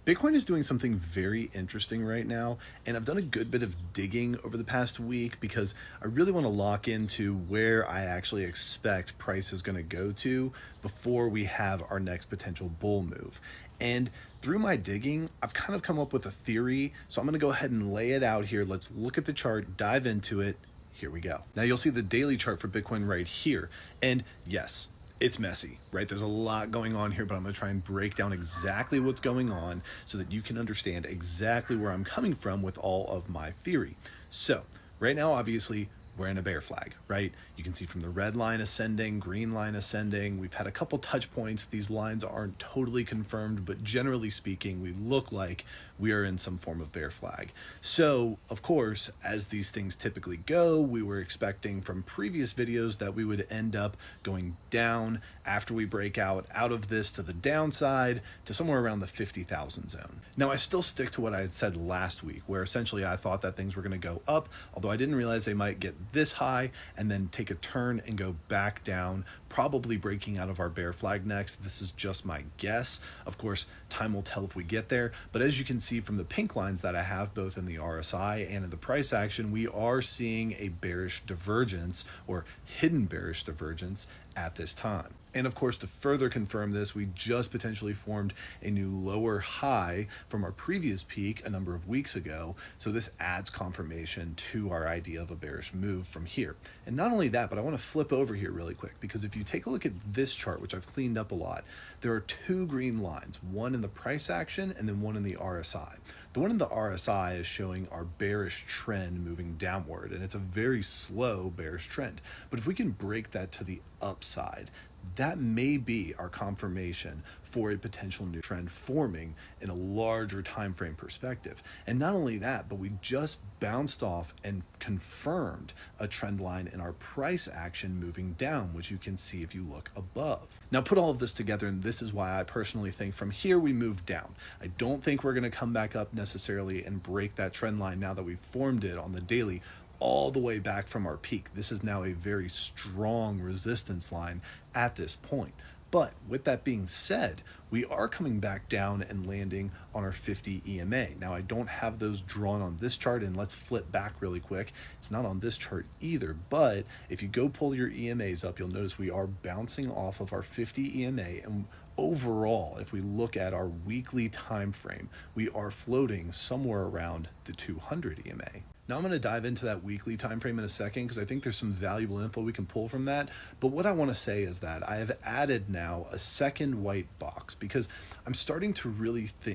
Bitcoin is doing something very interesting right now, and I've done a good bit of digging over the past week because I really want to lock into where I actually expect price is going to go to before we have our next potential bull move. And through my digging, I've kind of come up with a theory, so I'm going to go ahead and lay it out here. Let's look at the chart, dive into it. Here we go. Now you'll see the daily chart for Bitcoin right here. And yes, it's messy, right? There's a lot going on here, but I'm gonna try and break down exactly what's going on so that you can understand exactly where I'm coming from with all of my theory. So right now, obviously, we're in a bear flag, right? You can see from the red line ascending, green line ascending. We've had a couple touch points. These lines aren't totally confirmed, but generally speaking, we look like we are in some form of bear flag. So of course, as these things typically go, we were expecting from previous videos that we would end up going down after we break out of this to the downside to somewhere around the 50,000 zone. Now I still stick to what I had said last week, where essentially I thought that things were gonna go up, although I didn't realize they might get this high and then take a turn and go back down, probably breaking out of our bear flag next. This is just my guess. Of course, time will tell if we get there, but as you can see from the pink lines that I have both in the RSI and in the price action, we are seeing a bearish divergence or hidden bearish divergence at this time. And of course, to further confirm this, we just potentially formed a new lower high from our previous peak a number of weeks ago. So this adds confirmation to our idea of a bearish move from here. And not only that, but I want to flip over here really quick, because if you take a look at this chart, which I've cleaned up a lot, there are two green lines, one in the price action and then one in the RSI. The one in the RSI is showing our bearish trend moving downward, and it's a very slow bearish trend. But if we can break that to the upside, that may be our confirmation for a potential new trend forming in a larger time frame perspective. And not only that, but we just bounced off and confirmed a trend line in our price action moving down, which you can see if you look above. Now put all of this together, and this is why I personally think from here we move down. I don't think we're going to come back up necessarily and break that trend line now that we've formed it on the daily all the way back from our peak. This is now a very strong resistance line at this point. But with that being said, we are coming back down and landing on our 50 EMA. Now I don't have those drawn on this chart, and let's flip back really quick. It's not on this chart either, but if you go pull your EMAs up, you'll notice we are bouncing off of our 50 EMA, and overall, if we look at our weekly time frame, we are floating somewhere around the 200 EMA. Now I'm going to dive into that weekly time frame in a second because I think there's some valuable info we can pull from that. But what I want to say is that I have added now a second white box because I'm starting to really think